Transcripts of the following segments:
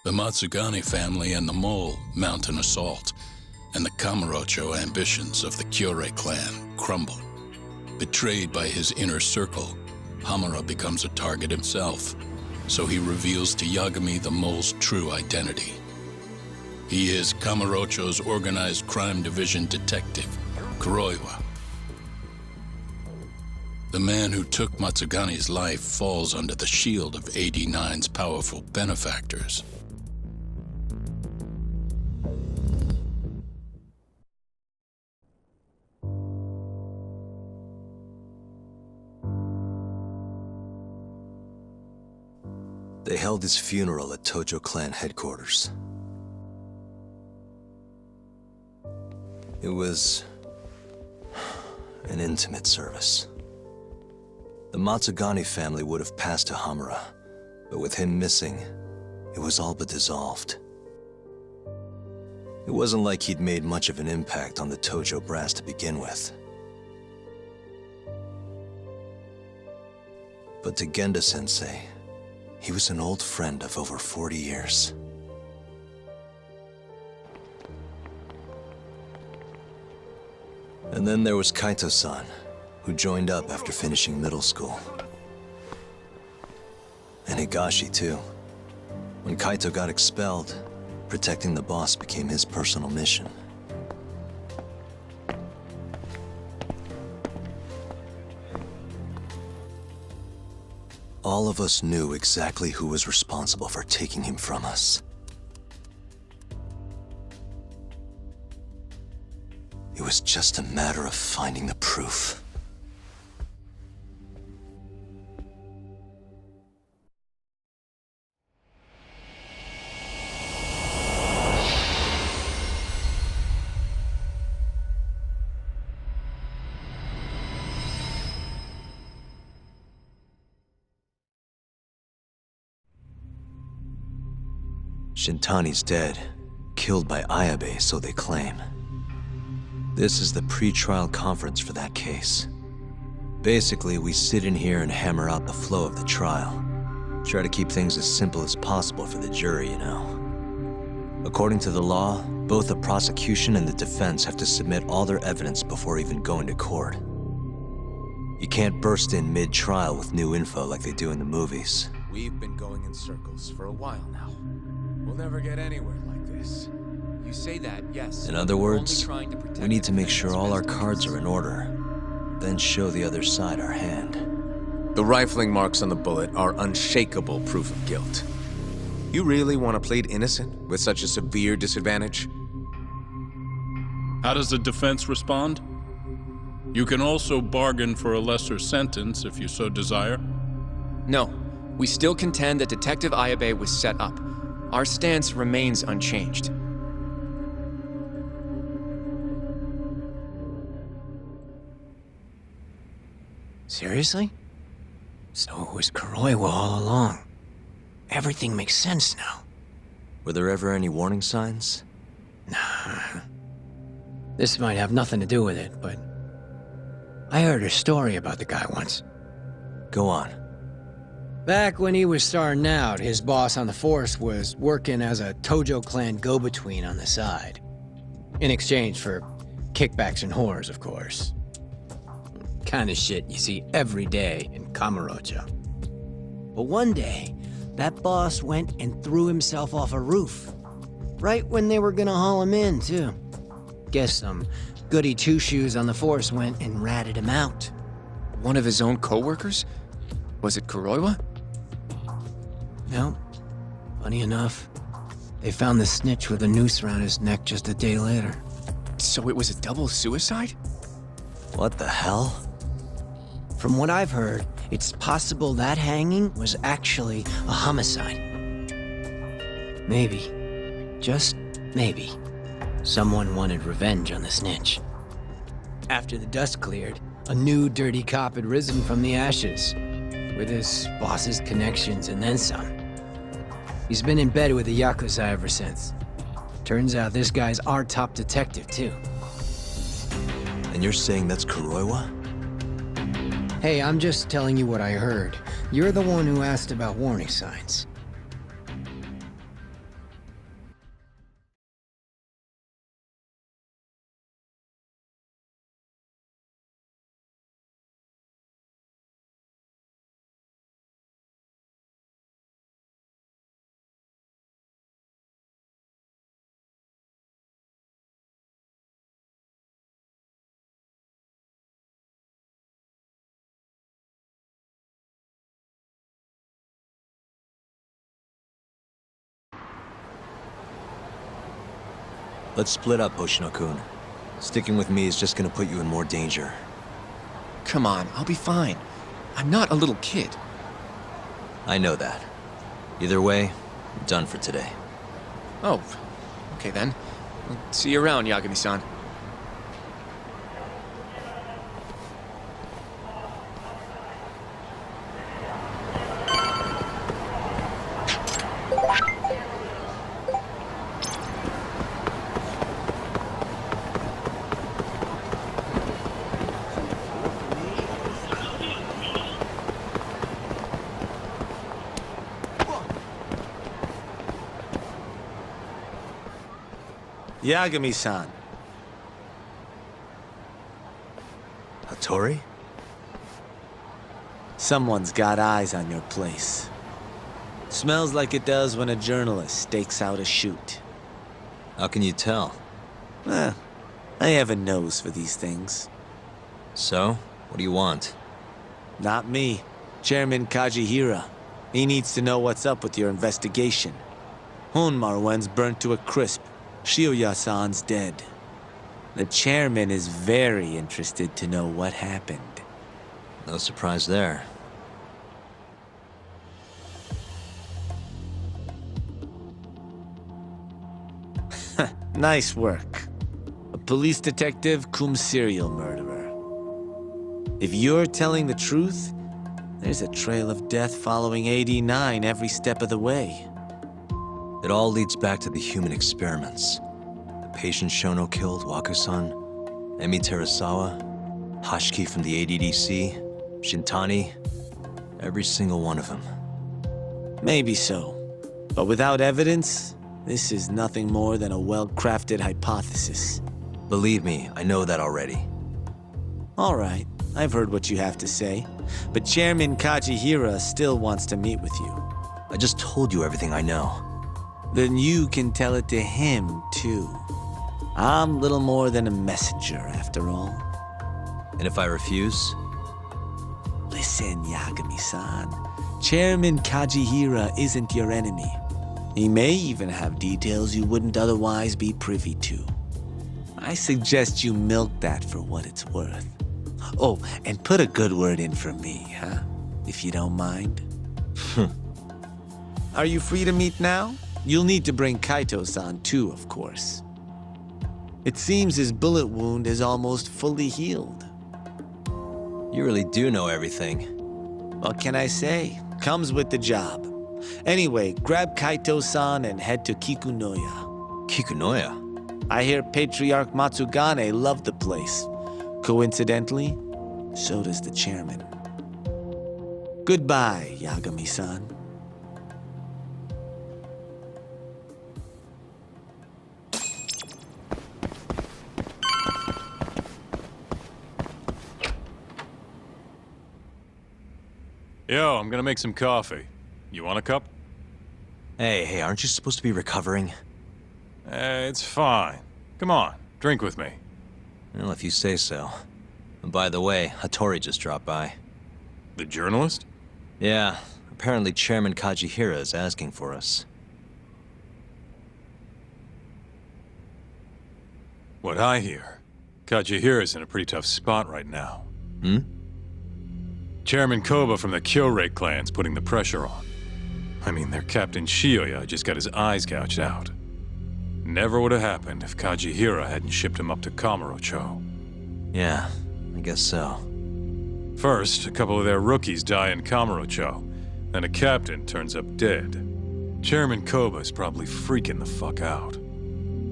The Matsugane family and the Mole mount an assault, and the Kamurocho ambitions of the Kyorei clan crumble. Betrayed by his inner circle, Hamura becomes a target himself, so he reveals to Yagami the Mole's true identity. He is Kamurocho's organized crime division detective, Kuroiwa. The man who took Matsugane's life falls under the shield of AD9's powerful benefactors. They held his funeral at Tojo clan headquarters. It was an intimate service. The Matsugane family would have passed to Hamura, but with him missing, it was all but dissolved. It wasn't like he'd made much of an impact on the Tojo brass to begin with. But to Genda-sensei, he was an old friend of over 40 years. And then there was Kaito-san, who joined up after finishing middle school. And Higashi, too. When Kaito got expelled, protecting the boss became his personal mission. All of us knew exactly who was responsible for taking him from us. It was just a matter of finding the proof. Shintani's dead, killed by Ayabe, so they claim. This is the pre-trial conference for that case. Basically, we sit in here and hammer out the flow of the trial. Try to keep things as simple as possible for the jury, you know. According to the law, both the prosecution and the defense have to submit all their evidence before even going to court. You can't burst in mid-trial with new info like they do in the movies. We've been going in circles for a while now. We'll never get anywhere like this. You say that, yes. In other words, we need to make sure all our cards are in order, then show the other side our hand. The rifling marks on the bullet are unshakable proof of guilt. You really want to plead innocent with such a severe disadvantage? How does the defense respond? You can also bargain for a lesser sentence if you so desire. No, we still contend that Detective Ayabe was set up. Our stance remains unchanged. Seriously? So it was Kuroiwa all along. Everything makes sense now. Were there ever any warning signs? Nah. This might have nothing to do with it, but I heard a story about the guy once. Go on. Back when he was starting out, his boss on the force was working as a Tojo clan go-between on the side. In exchange for kickbacks and whores, of course. Kind of shit you see every day in Kamurocho. But one day, that boss went and threw himself off a roof. Right when they were gonna haul him in, too. Guess some goody two-shoes on the force went and ratted him out. One of his own co-workers? Was it Kuroiwa? No. Funny enough, they found the snitch with a noose around his neck just a day later. So it was a double suicide? What the hell? From what I've heard, it's possible that hanging was actually a homicide. Maybe, just maybe, someone wanted revenge on the snitch. After the dust cleared, a new dirty cop had risen from the ashes, with his boss's connections and then some. He's been in bed with the Yakuza ever since. Turns out this guy's our top detective, too. And you're saying that's Kuroiwa? Hey, I'm just telling you what I heard. You're the one who asked about warning signs. Let's split up, Hoshino-kun. Sticking with me is just gonna put you in more danger. Come on, I'll be fine. I'm not a little kid. I know that. Either way, I'm done for today. Oh, okay then. I'll see you around, Yagami-san. Yagami-san. Hattori? Someone's got eyes on your place. Smells like it does when a journalist stakes out a shoot. How can you tell? I have a nose for these things. So, what do you want? Not me. Chairman Kajihira. He needs to know what's up with your investigation. Honmarwen's burnt to a crisp. Shioya-san's dead. The chairman is very interested to know what happened. No surprise there. Nice work. A police detective cum serial murderer. If you're telling the truth, there's a trail of death following AD9 every step of the way. It all leads back to the human experiments. The patient Shono killed, Waku-san, Emi Terasawa, Hashiki from the ADDC, Shintani, every single one of them. Maybe so. But without evidence, this is nothing more than a well-crafted hypothesis. Believe me, I know that already. All right, I've heard what you have to say. But Chairman Kajihira still wants to meet with you. I just told you everything I know. Then you can tell it to him, too. I'm little more than a messenger, after all. And if I refuse? Listen, Yagami-san. Chairman Kajihira isn't your enemy. He may even have details you wouldn't otherwise be privy to. I suggest you milk that for what it's worth. Oh, and put a good word in for me, huh? If you don't mind. Are you free to meet now? You'll need to bring Kaito-san too, of course. It seems his bullet wound is almost fully healed. You really do know everything. What can I say? Comes with the job. Anyway, grab Kaito-san and head to Kikunoya. Kikunoya? I hear Patriarch Matsugane loved the place. Coincidentally, so does the chairman. Goodbye, Yagami-san. Yo, I'm gonna make some coffee. You want a cup? Hey, aren't you supposed to be recovering? It's fine. Come on, drink with me. Well, if you say so. And by the way, Hattori just dropped by. The journalist? Yeah, apparently Chairman Kajihira is asking for us. What I hear, Kajihira's in a pretty tough spot right now. Chairman Koba from the Kyorei clan's putting the pressure on. I mean, their Captain Shioya just got his eyes gouged out. Never would have happened if Kajihira hadn't shipped him up to Kamurocho. Yeah, I guess so. First, a couple of their rookies die in Kamurocho, then a captain turns up dead. Chairman Koba's probably freaking the fuck out.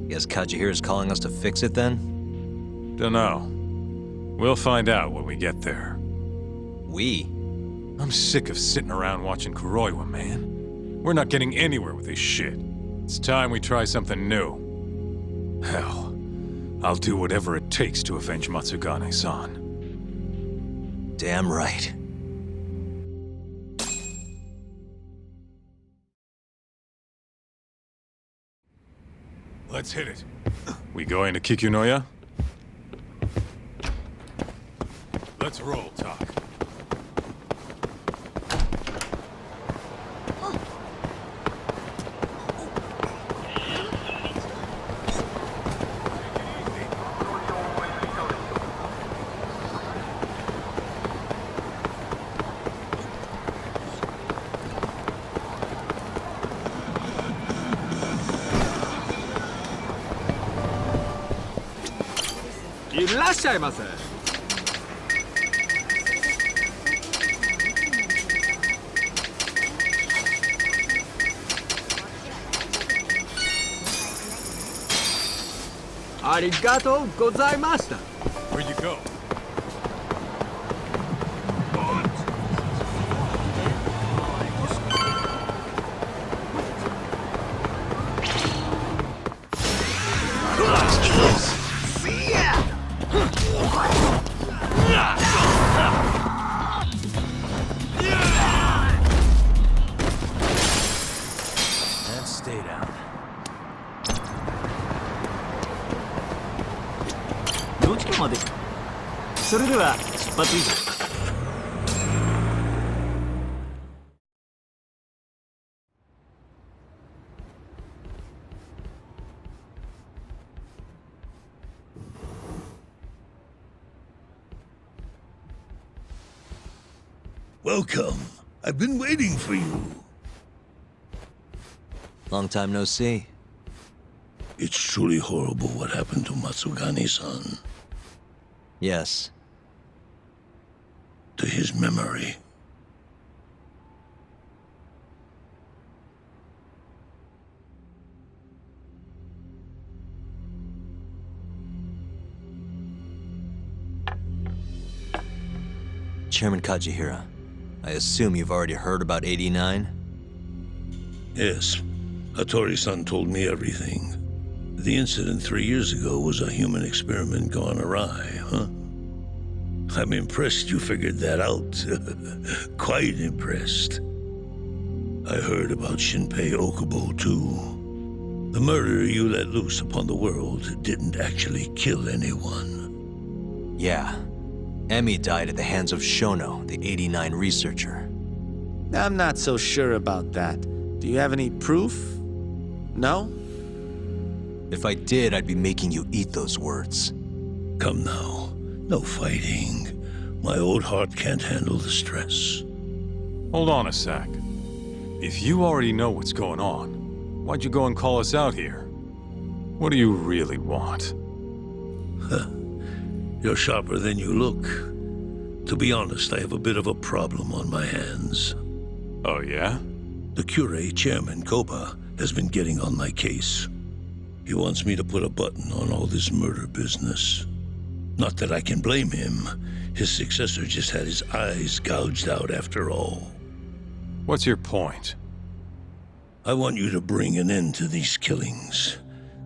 Guess Kajihira's calling us to fix it then? Dunno. We'll find out when we get there. We? I'm sick of sitting around watching Kuroiwa, man. We're not getting anywhere with this shit. It's time we try something new. Hell, I'll do whatever it takes to avenge Matsugane-san. Damn right. Let's hit it. We going to Kikunoya? Let's roll, Talk. いらっしゃいませ。ありがとうございました。Where'd you go? And stay down. どちらまで。それでは出発いた。Welcome. I've been waiting for you. Long time no see. It's truly horrible what happened to Matsugani-san. Yes. To his memory. Chairman Kajihira, I assume you've already heard about 89? Yes. Hattori-san told me everything. The incident 3 years ago was a human experiment gone awry, huh? I'm impressed you figured that out. Quite impressed. I heard about Shinpei Okubo, too. The murder you let loose upon the world didn't actually kill anyone. Yeah. Emmy died at the hands of Shono, the 89 researcher. I'm not so sure about that. Do you have any proof? No? If I did, I'd be making you eat those words. Come now. No fighting. My old heart can't handle the stress. Hold on a sec. If you already know what's going on, why'd you go and call us out here? What do you really want? You're sharper than you look. To be honest, I have a bit of a problem on my hands. Oh, yeah? The Cure chairman, Koba, has been getting on my case. He wants me to put a button on all this murder business. Not that I can blame him. His successor just had his eyes gouged out after all. What's your point? I want you to bring an end to these killings.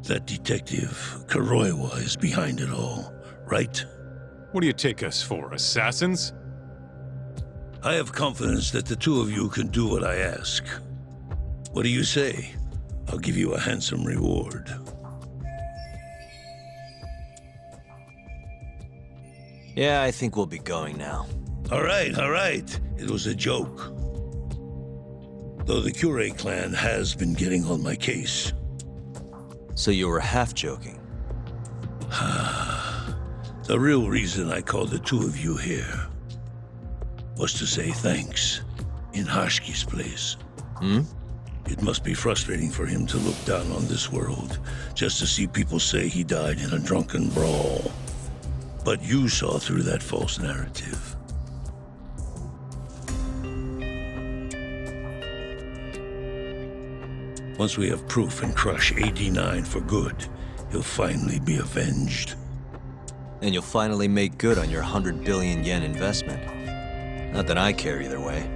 That detective, Kuroiwa, is behind it all, right? What do you take us for, assassins? I have confidence that the two of you can do what I ask. What do you say? I'll give you a handsome reward. Yeah, I think we'll be going now. All right. It was a joke. Though the Cure clan has been getting on my case. So you were half joking. The real reason I called the two of you here was to say thanks in Hashki's place. It must be frustrating for him to look down on this world just to see people say he died in a drunken brawl. But you saw through that false narrative. Once we have proof and crush AD9 for good, he'll finally be avenged. And you'll finally make good on your 100 billion yen investment. Not that I care either way.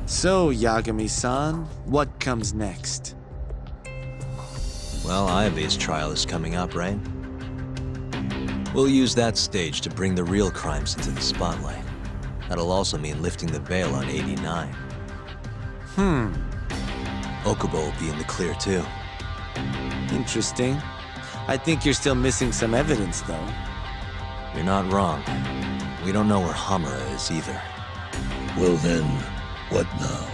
So, Yagami-san, what comes next? Well, Ayabe's trial is coming up, right? We'll use that stage to bring the real crimes into the spotlight. That'll also mean lifting the veil on 89. Okubo will be in the clear, too. Interesting. I think you're still missing some evidence, though. You're not wrong. We don't know where Hamura is, either. Well then, what now?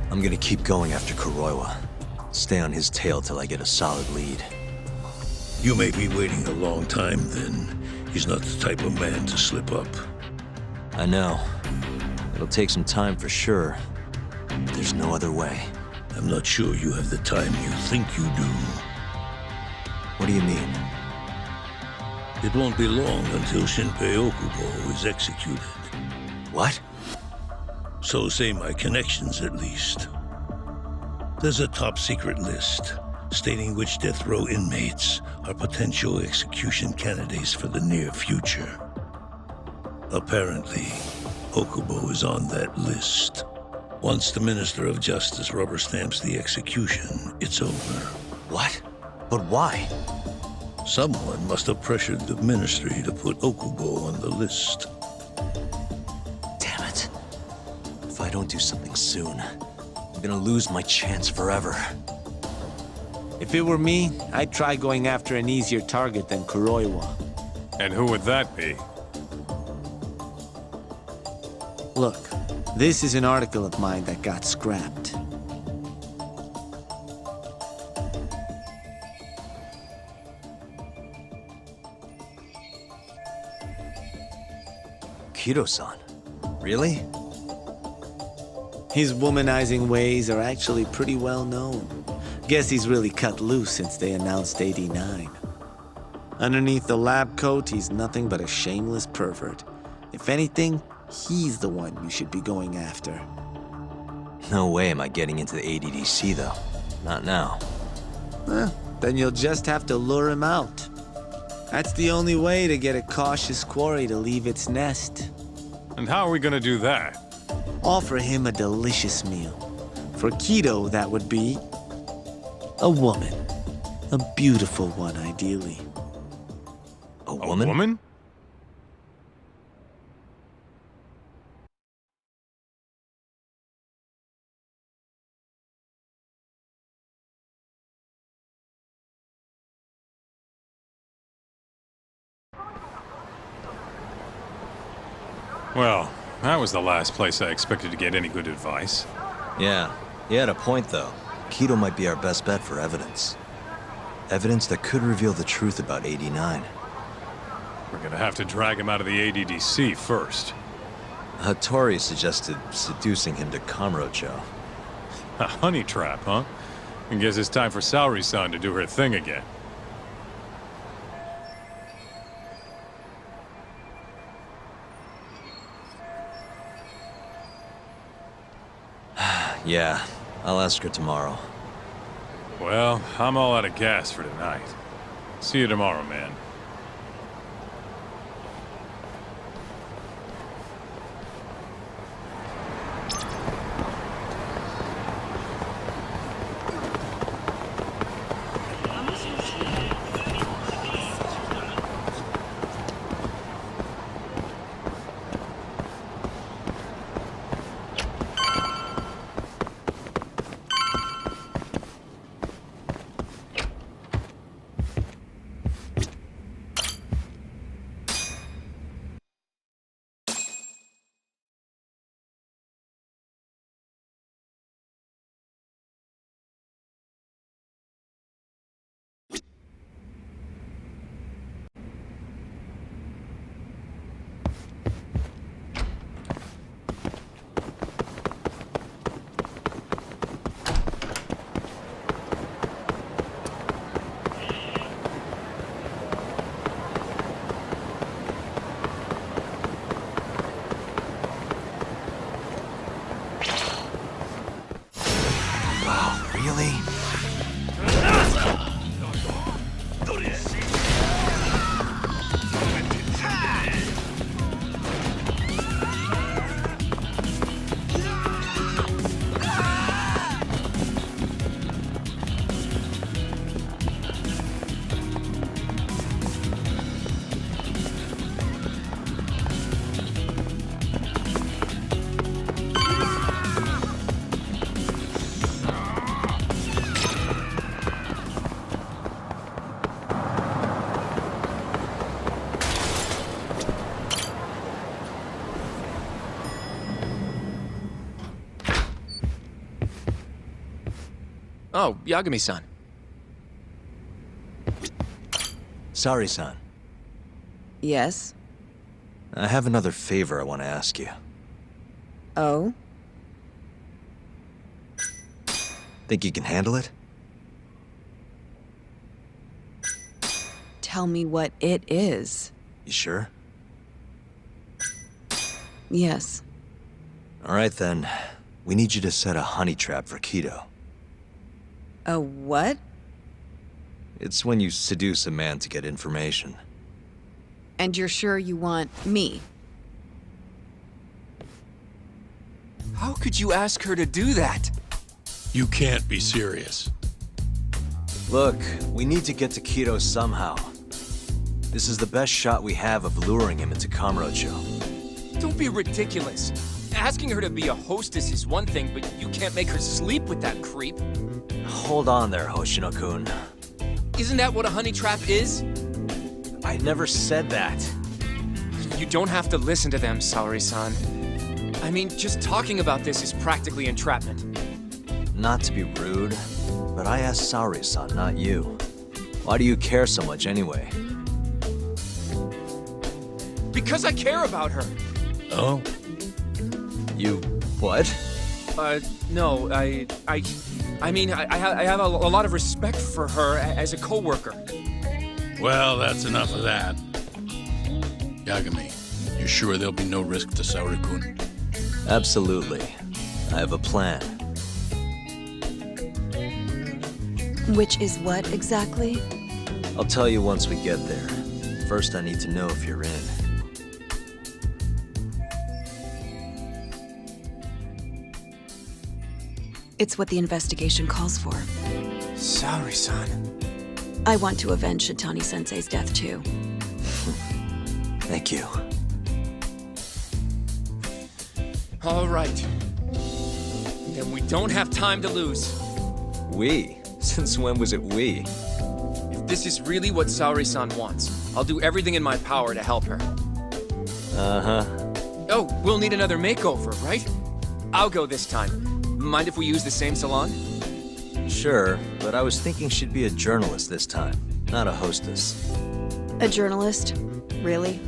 I'm gonna keep going after Kuroiwa. Stay on his tail till I get a solid lead. You may be waiting a long time then. He's not the type of man to slip up. I know. It'll take some time for sure, but there's no other way. I'm not sure you have the time you think you do. What do you mean? It won't be long until Shinpei Okubo is executed. What? So say my connections, at least. There's a top-secret list stating which death row inmates are potential execution candidates for the near future. Apparently, Okubo is on that list. Once the Minister of Justice rubber stamps the execution, it's over. What? But why? Someone must have pressured the Ministry to put Okubo on the list. Damn it. If I don't do something soon, I'm gonna lose my chance forever. If it were me, I'd try going after an easier target than Kuroiwa. And who would that be? Look, this is an article of mine that got scrapped. Kido-san? Really? His womanizing ways are actually pretty well known. Guess he's really cut loose since they announced 89. Underneath the lab coat, he's nothing but a shameless pervert. If anything, he's the one you should be going after. No way am I getting into the ADDC, though. Not now. Then you'll just have to lure him out. That's the only way to get a cautious quarry to leave its nest. And how are we gonna do that? Offer him a delicious meal. For Kido, that would be a woman. A beautiful one, ideally. A woman? A woman? Well, that was the last place I expected to get any good advice. Yeah, he had a point, though. Kido might be our best bet for evidence. Evidence that could reveal the truth about 89. We're gonna have to drag him out of the ADDC first. Hattori suggested seducing him to Kamurocho. A honey trap, huh? I guess it's time for Saori-san to do her thing again. Yeah, I'll ask her tomorrow. Well, I'm all out of gas for tonight. See you tomorrow, man. Really? Oh, Yagami-san. Saori-san, Yes? I have another favor I want to ask you. Oh? Think you can handle it? Tell me what it is. You sure? Yes. All right then. We need you to set a honey trap for Keto. A what? It's when you seduce a man to get information. And you're sure you want me? How could you ask her to do that? You can't be serious. Look, we need to get to Keto somehow. This is the best shot we have of luring him into Kamurocho. Don't be ridiculous. Asking her to be a hostess is one thing, but you can't make her sleep with that creep. Hold on there, Hoshino-kun. Isn't that what a honey trap is? I never said that. You don't have to listen to them, Saori-san. I mean, just talking about this is practically entrapment. Not to be rude, but I asked Saori-san, not you. Why do you care so much anyway? Because I care about her. Oh? You... what? No, I mean, I have a lot of respect for her as a coworker. Well, that's enough of that. Yagami, you sure there'll be no risk to Saori-kun? Absolutely. I have a plan. Which is what exactly? I'll tell you once we get there. First, I need to know if you're in. It's what the investigation calls for. Saori-san. I want to avenge Shitani-sensei's death too. Thank you. All right. Then we don't have time to lose. We? Since when was it we? If this is really what Saori-san wants, I'll do everything in my power to help her. Uh-huh. Oh, we'll need another makeover, right? I'll go this time. Mind if we use the same salon? Sure, but I was thinking she'd be a journalist this time, not a hostess. A journalist? Really?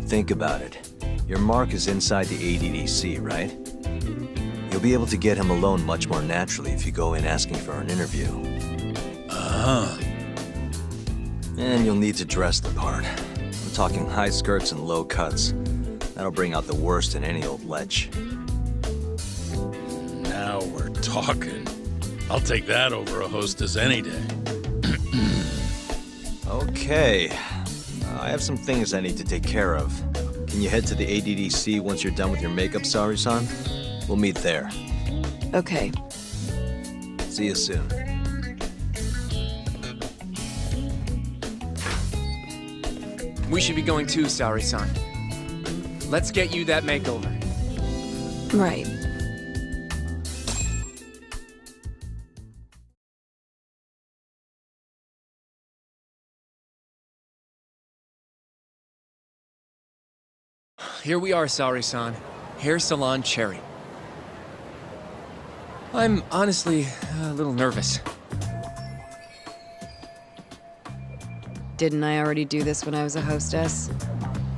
Think about it. Your mark is inside the ADDC, right? You'll be able to get him alone much more naturally if you go in asking for an interview. Uh-huh. And you'll need to dress the part. I'm talking high skirts and low cuts. That'll bring out the worst in any old lech. Now we're talking. I'll take that over a hostess any day. Okay. I have some things I need to take care of. Can you head to the ADDC once you're done with your makeup, Saori-san? We'll meet there. Okay. See you soon. We should be going too, Saori-san. Let's get you that makeover. Right. Here we are, Saori-san. Hair Salon Cherry. I'm honestly a little nervous. Didn't I already do this when I was a hostess?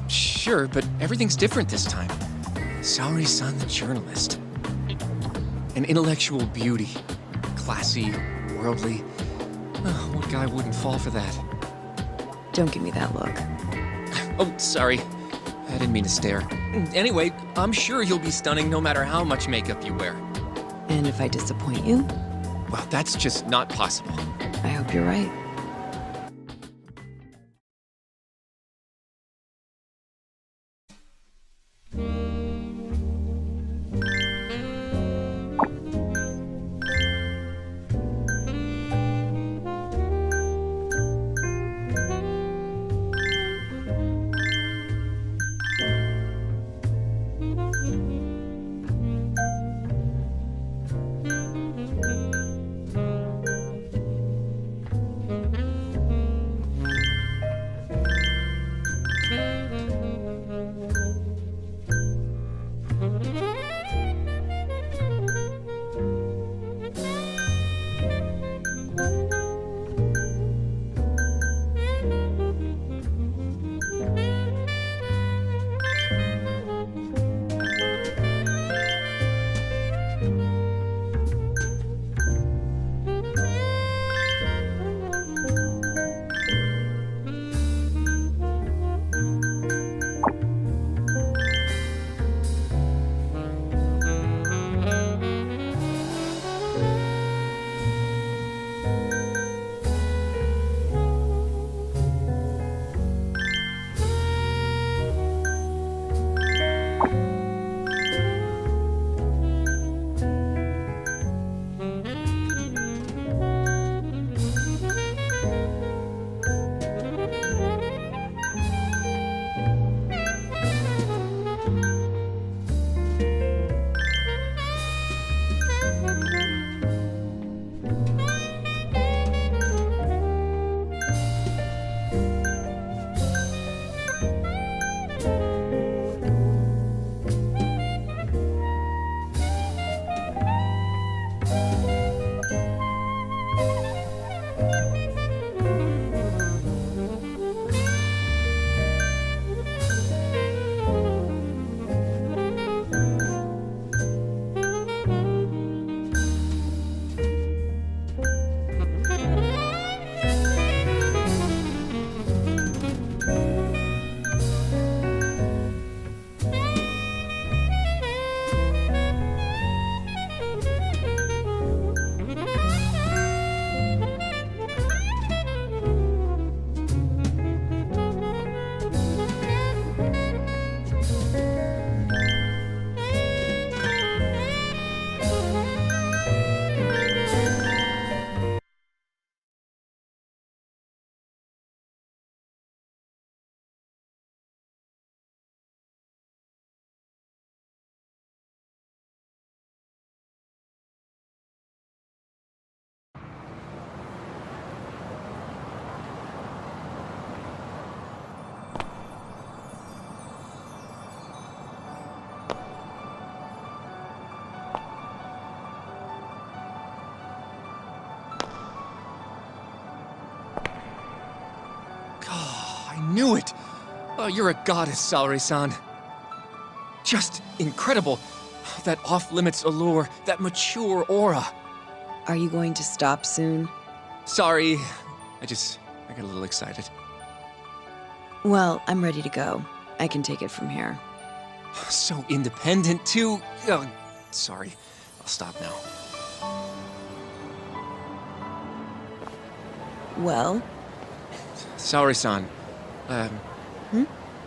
Sure, but everything's different this time. Saori-san the journalist. An intellectual beauty. Classy, worldly. Oh, what guy wouldn't fall for that? Don't give me that look. Oh, sorry. I didn't mean to stare. Anyway, I'm sure you'll be stunning no matter how much makeup you wear. And if I disappoint you? Well, that's just not possible. I hope you're right. knew it! Oh, you're a goddess, Saori-san. Just incredible. That off-limits allure, that mature aura. Are you going to stop soon? Sorry, I got a little excited. Well, I'm ready to go. I can take it from here. So independent, too. Oh, sorry. I'll stop now. Well? Saori-san,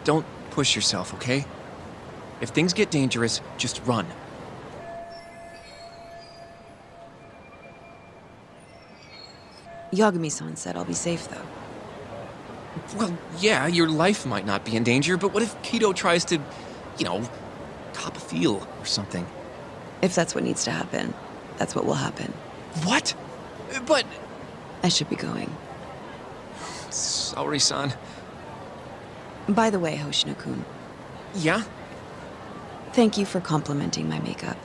don't push yourself, okay? If things get dangerous, just run. Yagami-san said I'll be safe, though. Well, yeah, your life might not be in danger, but what if Kido tries to, cop a feel or something? If that's what needs to happen, that's what will happen. What? But... I should be going. Saori-san. By the way, Hoshino-kun, Yeah? thank you for complimenting my makeup.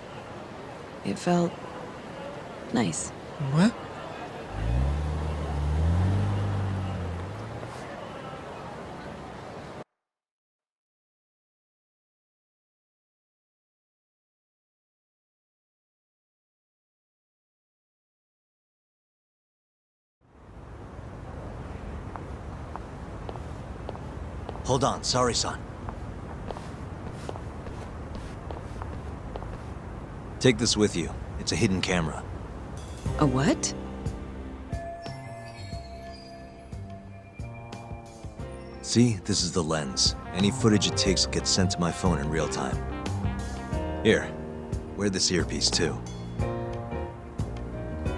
It felt... nice. What? Hold on, sorry, son. Take this with you. It's a hidden camera. A what? See, this is the lens. Any footage it takes will get sent to my phone in real time. Here, wear this earpiece too.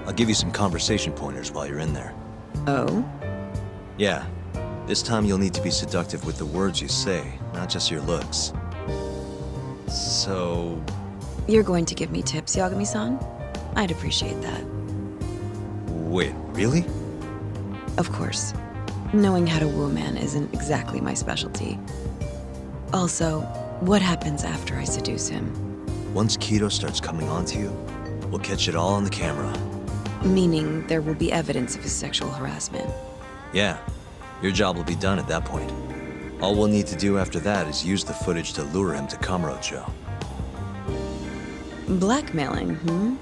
I'll give you some conversation pointers while you're in there. Oh? Yeah, this time you'll need to be seductive with the words you say, not just your looks. So... You're going to give me tips, Yagami-san? I'd appreciate that. Wait, really? Of course. Knowing how to woo a man isn't exactly my specialty. Also, what happens after I seduce him? Once Kido starts coming onto you, we'll catch it all on the camera. Meaning there will be evidence of his sexual harassment. Yeah, your job will be done at that point. All we'll need to do after that is use the footage to lure him to Kamurocho. Blackmailing,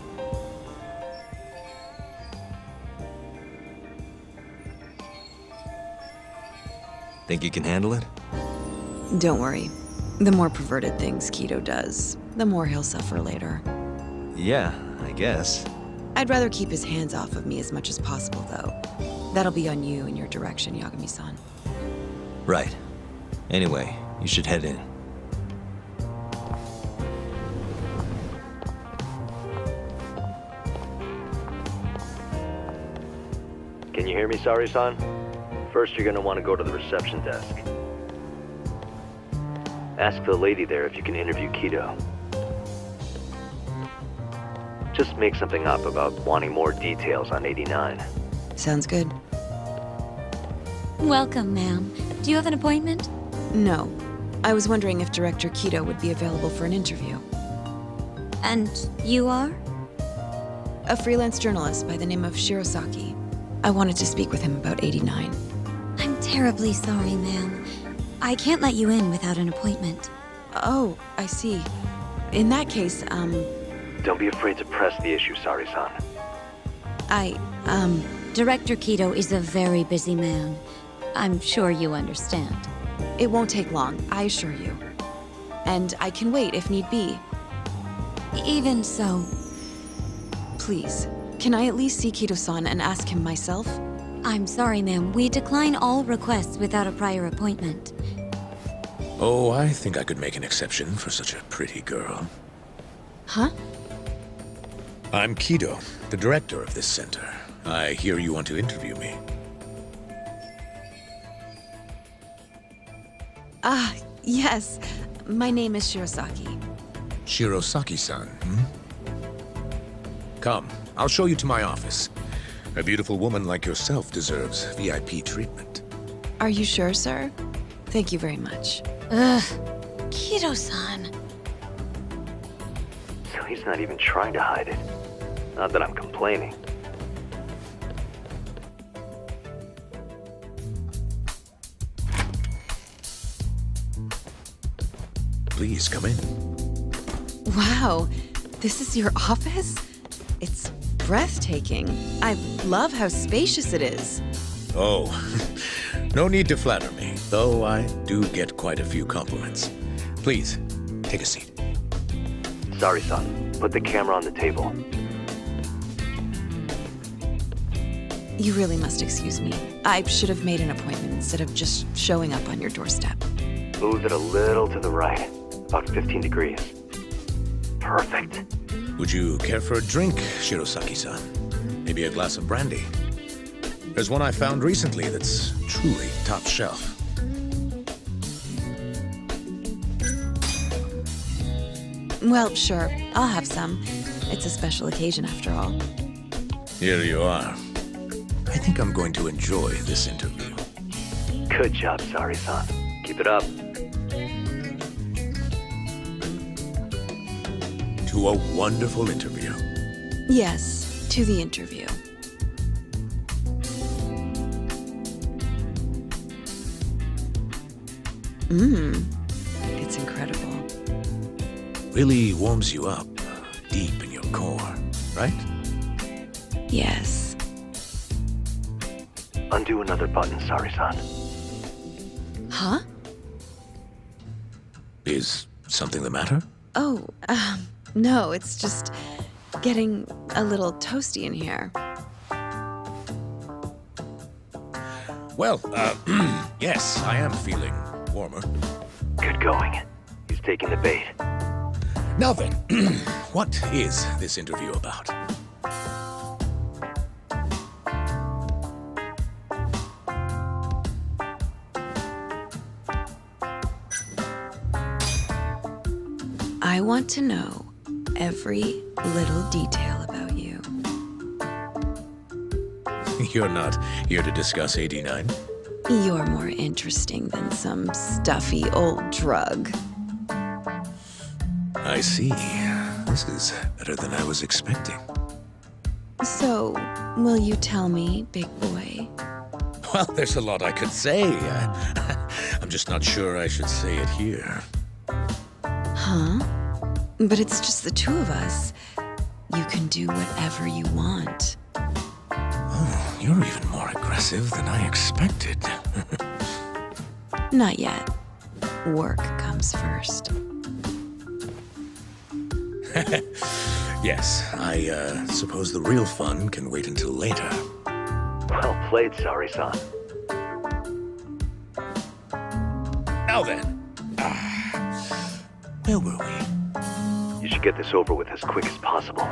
Think you can handle it? Don't worry. The more perverted things Kido does, the more he'll suffer later. Yeah, I guess. I'd rather keep his hands off of me as much as possible, though. That'll be on you and your direction, Yagami-san. Right. Anyway, you should head in. Can you hear me, Saori-san? First, you're gonna want to go to the reception desk. Ask the lady there if you can interview Kido. Just make something up about wanting more details on 89. Sounds good. Welcome, ma'am. Do you have an appointment? No. I was wondering if Director Kido would be available for an interview. And you are? A freelance journalist by the name of Shirosaki. I wanted to speak with him about 89. I'm terribly sorry, ma'am. I can't let you in without an appointment. Oh, I see. In that case, Don't be afraid to press the issue, Saori-san. Director Kido is a very busy man. I'm sure you understand. It won't take long, I assure you. And I can wait if need be. Even so, Please, can I at least see Kido-san and ask him myself? I'm sorry, ma'am. We decline all requests without a prior appointment. Oh, I think I could make an exception for such a pretty girl. Huh? I'm Kido, the director of this center. I hear you want to interview me. Ah, yes. My name is Shirosaki. Shirosaki-san, Come, I'll show you to my office. A beautiful woman like yourself deserves VIP treatment. Are you sure, sir? Thank you very much. Ugh. Kido-san. So he's not even trying to hide it. Not that I'm complaining. Please, come in. Wow, this is your office? It's breathtaking. I love how spacious it is. Oh, no need to flatter me, though I do get quite a few compliments. Please, take a seat. Sorry, son. Put the camera on the table. You really must excuse me. I should have made an appointment instead of just showing up on your doorstep. Move it a little to the right. About 15 degrees. Perfect. Would you care for a drink, Shirosaki-san? Maybe a glass of brandy? There's one I found recently that's truly top shelf. Well, sure. I'll have some. It's a special occasion after all. Here you are. I think I'm going to enjoy this interview. Good job, Sari-san. Keep it up. To a wonderful interview. Yes, to the interview. It's incredible. Really warms you up deep in your core, right? Yes. Undo another button, Sari-san. Huh? Is something the matter? Oh, no, it's just getting a little toasty in here. Well, yes, I am feeling warmer. Good going. He's taking the bait. Now then, what is this interview about? I want to know every little detail about you. You're not here to discuss 89? You're more interesting than some stuffy old drug. I see. This is better than I was expecting. So, will you tell me, big boy? Well, there's a lot I could say. I'm just not sure I should say it here. Huh? But it's just the two of us. You can do whatever you want. Oh, you're even more aggressive than I expected. Not yet. Work comes first. Yes, I suppose the real fun can wait until later. Well played, Sari-san. Now then, where were we? You should get this over with as quick as possible.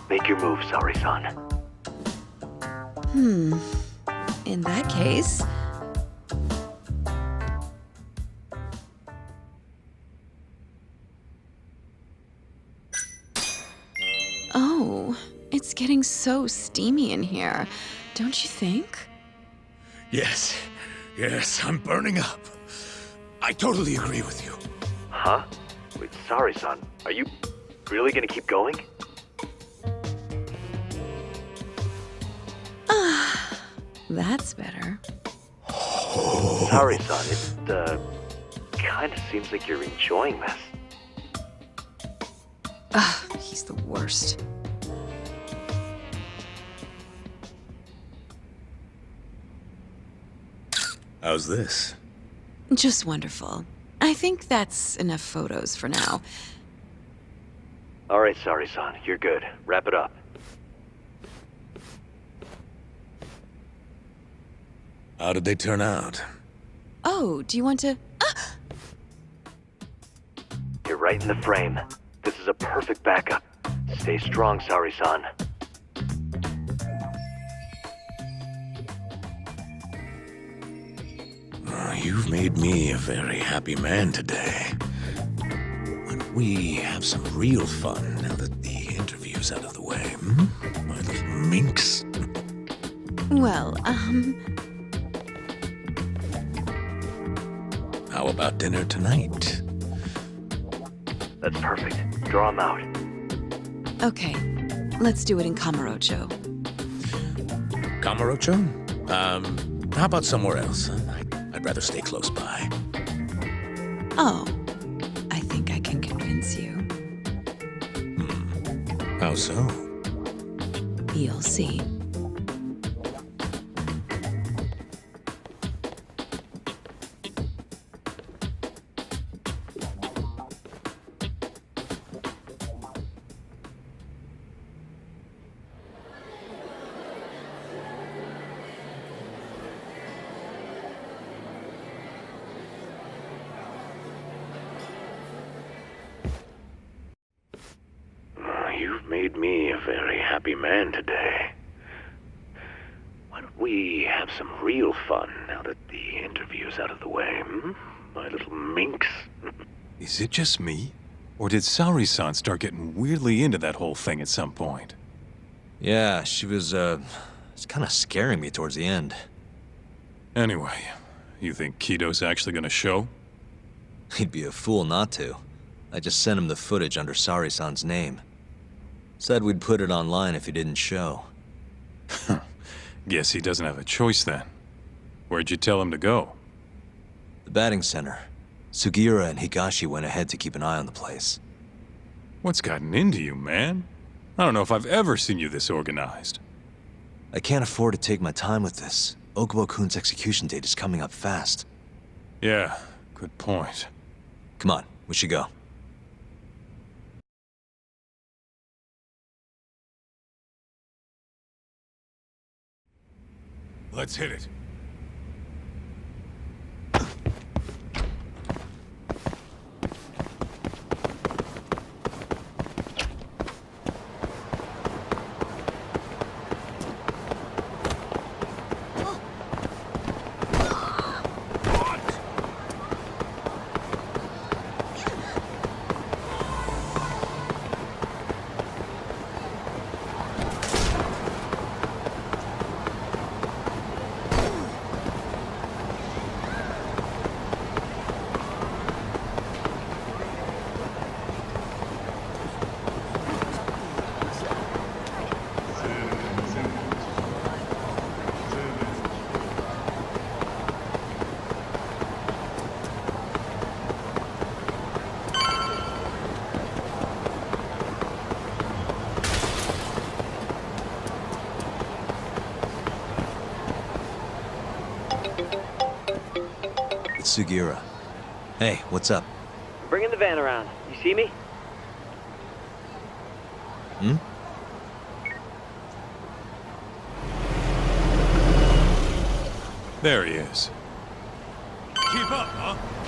Make your move, Sari-san. In that case... Oh, it's getting so steamy in here, don't you think? Yes, I'm burning up. I totally agree with you. Huh? Wait, Sari-san, are you really gonna keep going? That's better. Sari-san, it, kinda seems like you're enjoying this. He's the worst. How's this? Just wonderful. I think that's enough photos for now. Alright, Sari-san, you're good. Wrap it up. How did they turn out? Oh, do you want to... You're right in the frame. This is a perfect backup. Stay strong, Sari-san. You've made me a very happy man today. Why don't we have some real fun now that the interview's out of the way, my little minx? Well, How about dinner tonight? That's perfect. Draw him out. Okay, let's do it in Kamurocho. Kamurocho? How about somewhere else? I'd rather stay close by. Oh, I think I can convince you. How so? You'll see. You've made me a very happy man today. Why don't we have some real fun now that the interview's out of the way, my little minx? Is it just me? Or did Saori-san start getting weirdly into that whole thing at some point? Yeah, she was, it's kind of scaring me towards the end. Anyway, you think Kido's actually gonna show? He'd be a fool not to. I just sent him the footage under Saori-san's name. Said we'd put it online if he didn't show. Guess he doesn't have a choice then. Where'd you tell him to go? The batting center. Sugiura and Higashi went ahead to keep an eye on the place. What's gotten into you, man? I don't know if I've ever seen you this organized. I can't afford to take my time with this. Okubo-kun's execution date is coming up fast. Yeah, good point. Come on, we should go. Let's hit it. It's Sugiura. Hey, what's up? Bringing the van around. You see me? Hmm? There he is. Keep up, huh?